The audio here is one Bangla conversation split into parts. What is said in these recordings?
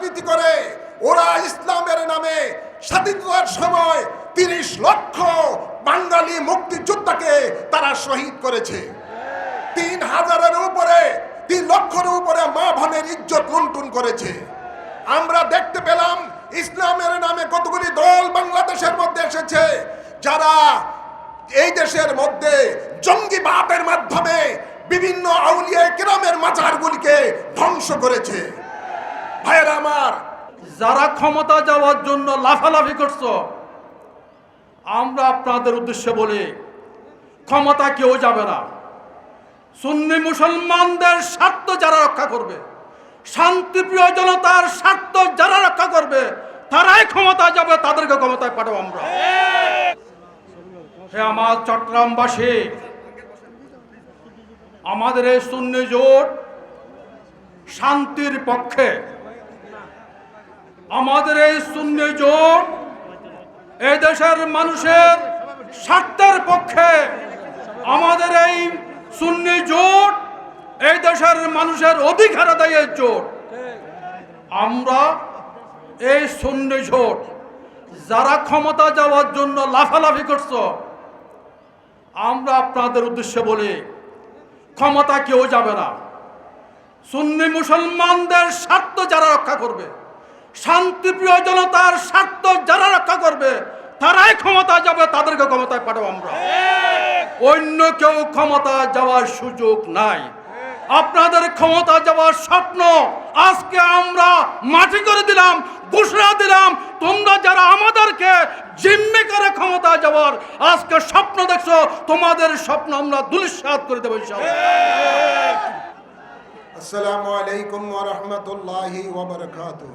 রাজনীতি করে ওরা ইসলামের নামে স্বাধীনতার সময় ৩০ লক্ষ বাঙালি মুক্তিযোদ্ধাকে তারা শহীদ করেছে। ৩,০০০-এর উপরে ৩ লক্ষের উপরে মা বোনের ইজ্জত লুণ্ঠন করেছে। আমরা দেখতে পেলাম ইসলামের নামে কতগুলি দল বাংলাদেশের মধ্যে এসেছে, যারা এই দেশের মধ্যে জঙ্গিবাদের মাধ্যমে বিভিন্ন আউলিয়া কেরামের মাজারগুলিকে ধ্বংস করেছে। ভাইয়েরা আমার, যারা ক্ষমতা যাওয়ার জন্য লাফালাফি করছো, আমরা আপনাদের উদ্দেশ্যে বলি, ক্ষমতা কেউ যাবে না। সুন্নি মুসলমানদের স্বার্থ যারা রক্ষা করবে, শান্তিপ্রিয় জনতার স্বার্থ যারা রক্ষা করবে, তারাই ক্ষমতা যাবে, তাদেরকে ক্ষমতায় পাঠাবো আমরা। হে আমার চট্টগ্রামবাসী, আমাদের এই সুন্নি জোট শান্তির পক্ষে, আমাদের এই সুন্নি জোট এই দেশের মানুষের স্বার্থের পক্ষে, আমাদের এই সুন্নি জোট এই দেশের মানুষের অধিকার আদায়ের জোট। আমরা এই সুন্নি জোট যারা ক্ষমতা যাওয়ার জন্য লাফালাফি করছো, আমরা আপনাদের উদ্দেশ্যে বলি, ক্ষমতা কেউ যাবে না। সুন্নি মুসলমানদের স্বার্থ যারা রক্ষা করবে, শান্তিপ্রিয় জনতার স্বার্থ যারা রক্ষা করবে, তারাই ক্ষমতা যাবে, তাদেরকে ক্ষমতায় পাঠাবো আমরা। অন্য কেউ ক্ষমতা যাওয়ার সুযোগ নাই। আপনাদের ক্ষমতা যাওয়ার স্বপ্ন আজকে আমরা মাটি করে দিলাম, ঘোষণা দিলাম। তোমরা যারা আমাদেরকে জিম্মি করে ক্ষমতা যাওয়ার আজকে স্বপ্ন দেখছো, তোমাদের স্বপ্ন আমরা ধূলিসাৎ করে দেবো ইনশাআল্লাহ। আসসালামু আলাইকুম ওয়া রাহমাতুল্লাহি ওয়া বারাকাতুহু।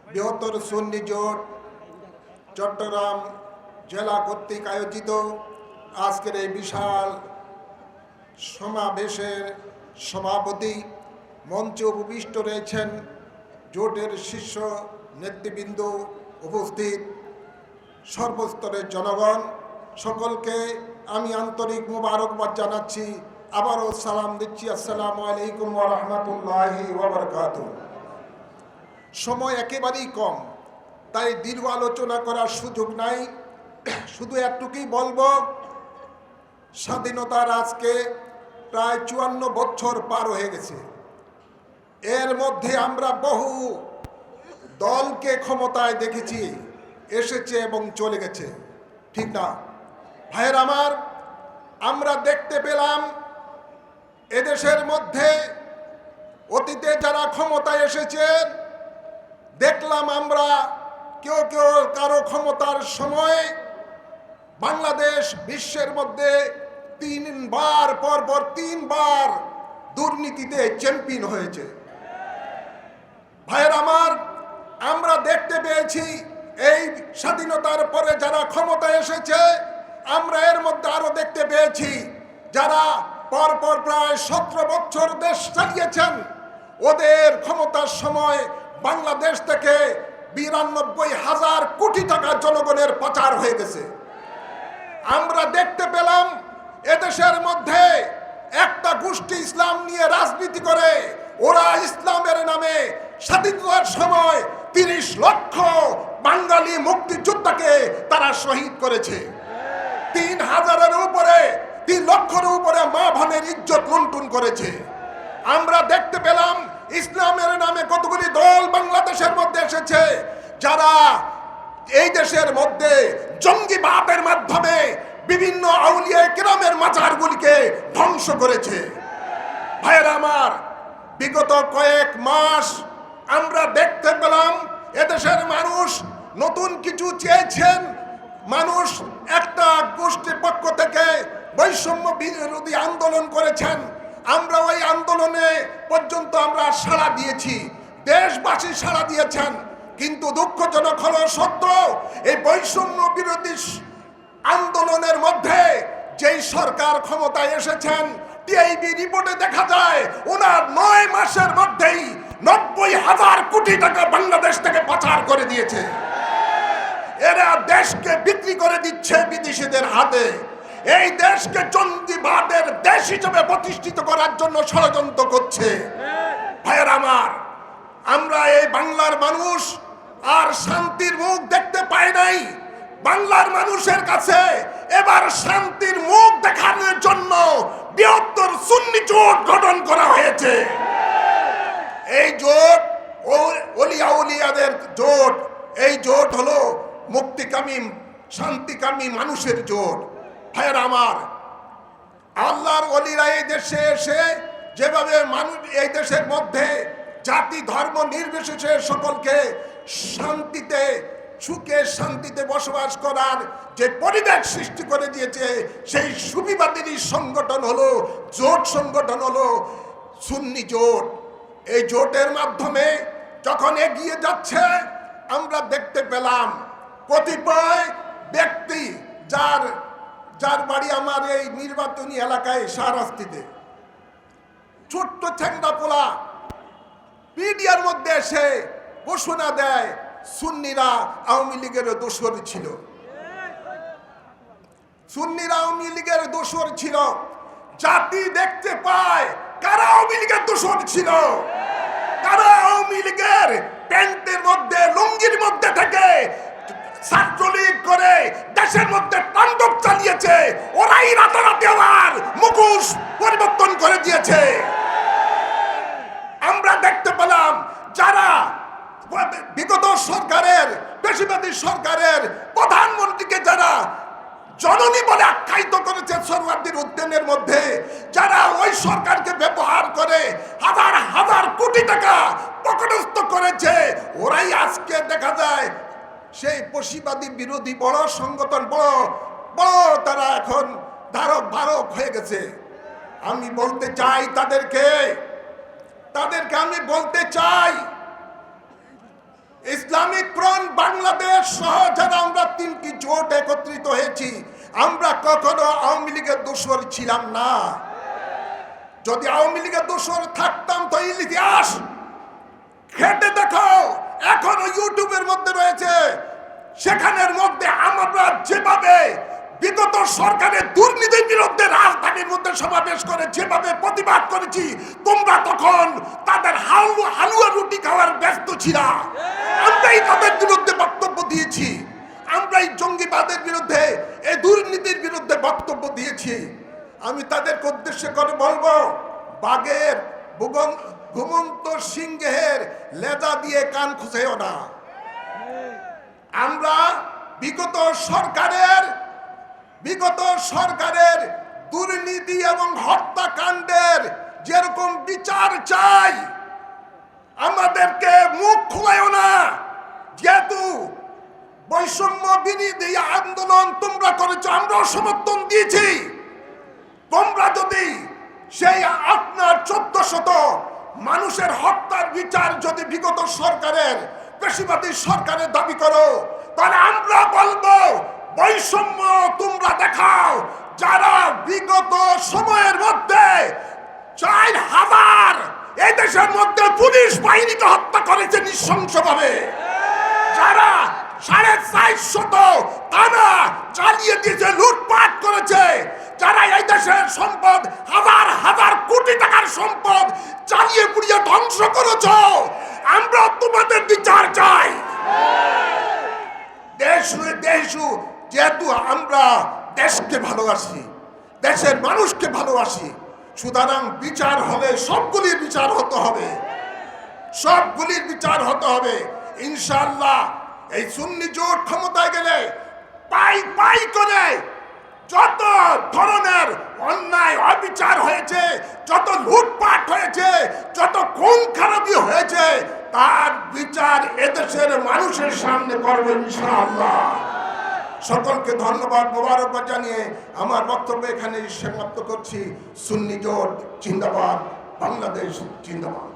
বৃহত্তর সুন্নি জোট চট্টগ্রাম জেলা কর্তৃক আয়োজিত আজকের এই বিশাল সমাবেশের সভাপতি, মঞ্চে উপবিষ্ট রয়েছেন জোটের শীর্ষ নেতৃবৃন্দ, উপস্থিত সর্বস্তরের জনগণ, সকলকে আমি আন্তরিক মোবারকবাদ জানাচ্ছি। আবারও সালাম দিচ্ছি, আসসালামু আলাইকুম ওয়া রাহমাতুল্লাহি ওয়া বারাকাতুহু। সময় একেবারেই কম, তাই দীর্ঘ আলোচনা করার সুযোগ নাই। শুধু একটুকুই বলবো, স্বাধীনতার আজকে প্রায় 54 বছর পার হয়ে গেছে। এর মধ্যে আমরা বহু দলকে ক্ষমতায় দেখেছি, এসেছে এবং চলে গেছে, ঠিক না ভাইয়ের আমার? আমরা দেখতে পেলাম এদেশের মধ্যে অতীতে যারা ক্ষমতায় এসেছেন, দেখলাম আমরা কেউ কেউ কারো ক্ষমতার সময় বাংলাদেশ বিশ্বের মধ্যে 3বার পরপর 3বার দুর্নীতিতে চ্যাম্পিয়ন হয়েছে। ভাইয়ের আমার, আমরা দেখতে পেয়েছি এই স্বাধীনতার পরে যারা ক্ষমতায় এসেছে, আমরা এর মধ্যে আরো দেখতে পেয়েছি যারা পরপর প্রায় 17 বছর দেশ চালিয়েছেন, ওদের ক্ষমতার সময় বাংলাদেশ থেকে 92,000 কোটি টাকা জনগণের পাচার হয়ে গেছে। আমরা দেখতে পেলাম এদেশের মধ্যে একটা গোষ্ঠী ইসলাম নিয়ে রাজনীতি করে, ওরা ইসলামের নামে স্বাধীনতার সময় 30 লক্ষ বাঙালি মুক্তিযোদ্ধাকে তারা শহীদ করেছে। 3,০০০-এর উপরে 3 লক্ষের উপরে মা বোনের ইজ্জত লুণ্ঠন করেছে। আমরা দেখতে পেলাম ইসলামের নামে কতগুলি দল বাংলাদেশের মধ্যে এসেছে, যারা এই দেশের মধ্যে জঙ্গিবাদের মাধ্যমে বিভিন্ন আউলিয়া কেরামের মাজারগুলিকে ধ্বংস করেছে। ভাইয়েরা আমার, বিগত কয়েক মাস আমরা দেখতে পেলাম এদেশের মানুষ নতুন কিছু চেয়েছেন। মানুষ একটা গোষ্ঠীর পক্ষ থেকে বৈষম্য বিরোধী আন্দোলন করেছেন। আমরা ওই আন্দোলনে পর্যন্ত আমরা সাড়া দিয়েছি, দেশবাসী সাড়া দিয়েছেন। কিন্তু দুঃখজনক হলো সত্য, এই বৈষম্য বিরোধী আন্দোলনের মধ্যে যেই সরকার ক্ষমতায় এসেছেন, টিআইবি রিপোর্টে দেখা যায় ওনার 9 মাসের মধ্যেই 90,000 কোটি টাকা বাংলাদেশ থেকে পাচার করে দিয়েছে। এরা দেশকে বিক্রি করে দিচ্ছে বিদেশিদের হাতে। এই দেশকে জঙ্গিবাদের দেশ হিসেবে প্রতিষ্ঠিত করার জন্য ষড়যন্ত্র করছে। ভাইয়ের আমার, আমরা এই বাংলার মানুষ আর শান্তির মুখ দেখতে পাই নাই। বাংলার মানুষের কাছে এবার শান্তির মুখ দেখানোর জন্য বৃহত্তর সুন্নি জোট গঠন করা হয়েছে। এই জোট ওলিয়া উলিয়াদের জোট, এই জোট হলো মুক্তিকামী শান্তিকামী মানুষের জোট। ভাইয়ের আমার, আল্লাহর ওলিরা এই দেশে এসে যেভাবে মানুষ এই দেশের মধ্যে জাতি ধর্ম নির্বিশেষে সকলকে শান্তিতে সুখে শান্তিতে বসবাস করার যে পরিবেশ সৃষ্টি করে দিয়েছে, সেই সুবিবাদী সংগঠন হলো জোট, সংগঠন হলো সুন্নি জোট। এই জোটের মাধ্যমে যখন এগিয়ে যাচ্ছে, আমরা দেখতে পেলাম কতিপয় ব্যক্তি যার বাড়ি আমার এই নির্বাচনী এলাকায় শাহরাস্তিতে, ছোট্ট ছেঙ্গা পোলা মিডিয়ার মধ্যে এসে ঘোষণা দেয় সুন্নিরা আওয়ামী লীগের দোসর ছিল। সুন্নিরা আওয়ামী লীগের দোসর ছিল। জাতি দেখতে পায় কারা আওয়ামী লীগের দোসর ছিল, কারা আওয়ামী লীগের প্যান্টের মধ্যে লুঙ্গির মধ্যে থেকে ছাত্রলীগ করে দেশের মধ্যে তাণ্ডব চালিয়েছে। ওরাই রাতারাতি আবার মুখোশ পরিবর্তন করে দিয়েছে। আমরা দেখতে পেলাম যারা বিগত সরকারের পেশিবাদী সরকারের প্রধানমন্ত্রীকে যারা জননী বলে আখ্যায়িত করেছে সরওয়ার্দীর উদ্যানের মধ্যে, যারা ওই সরকারকে ব্যবহার করে হাজার হাজার কোটি টাকা পকেটস্থ করেছে, ওরাই আজকে দেখা যায় সেই পেশিবাদী বিরোধী বড় সংগঠন, বড় তারা এখন ধারক বারক হয়ে গেছে। আমি বলতে চাই তাদেরকে আমি বলতে চাই, ইসলামিক ফ্রন্ট বাংলাদেশ সহ যারা আমরা তিনটি জোট একত্রিত হয়েছি, আমরা কখনো আওয়ামী লীগের দোসর ছিলাম না। যদি আওয়ামী লীগের দোসর থাকতাম তো ইতিহাস ঘেটে দেখো, এখনো ইউটিউবের মধ্যে রয়েছে, সেখানের মধ্যে আমরা যেভাবে বিগত সরকারের দুর্নীতির বিরুদ্ধে রাজধানীর মধ্যে সমাবেশ করে যেভাবে প্রতিবাদ করেছি, তোমরা তখন তাদের হালুয়া রুটি খাওয়ার ব্যস্ত ছিল। আমরাই তাদের বিরুদ্ধে বক্তব্য দিয়েছি, আমরাই জঙ্গিবাদের বিরুদ্ধে, এই দুর্নীতির বিরুদ্ধে বক্তব্য দিয়েছি। আমি তাদেরকে উদ্দেশ্য করে বলবো, বাঘের ঘুমন্ত সিংহের লেজা দিয়ে কান খুঁজেও না। আমরা বিগত সরকারের দুর্নীতি এবং হত্যাকাণ্ডের যেরকম বিচার চাই, আমাদেরকে মুখ খুলায়ও না। যেহেতু বৈষম্য বিরোধী আন্দোলন তোমরা করেছো, আমরাও সমর্থন দিয়েছি। তোমরা যদি সেই আপনার 1400 মানুষের হত্যার বিচার যদি বিগত সরকারের পেশিবাদী সরকারের দাবি করো, তাহলে আমরা বলবো বৈষম্য তোমরা দেখাও। যারা বিগত সময়ের মধ্যে 4000 এই দেশের মধ্যে পুলিশ বাহিনীকে হত্যা করেছে নৃশংসভাবে, যারা 450 থানা চালিয়ে দিয়েছে, লুটপাট করেছে, যারা এই দেশের সম্পদ হাজার হাজার কোটি টাকার সম্পদ চালিয়ে পুড়িয়ে ধ্বংস করেছ, আমরা তোমাদের বিচার চাই। যেহেতু আমরা দেশকে ভালোবাসি, দেশের মানুষকে ভালোবাসি, সুতরাং বিচার হবে, সবগুলির বিচার হতে হবে, সবগুলির বিচার হতে হবে ইনশাআল্লাহ। এই সুন্নি জোট ক্ষমতায় গেলে পাই করে যত ধরনের অন্যায় অবিচার হয়েছে, যত লুটপাট হয়েছে, যত খুন খারাপি হয়েছে, তার বিচার এদেশের মানুষের সামনে করবে ইনশাআল্লাহ। সকলকে ধন্যবাদ, মোবারকবাদ জানিয়ে আমার বক্তব্য এখানে সমাপ্ত করছি। সুন্নি জোট জিন্দাবাদ, বাংলাদেশ জিন্দাবাদ।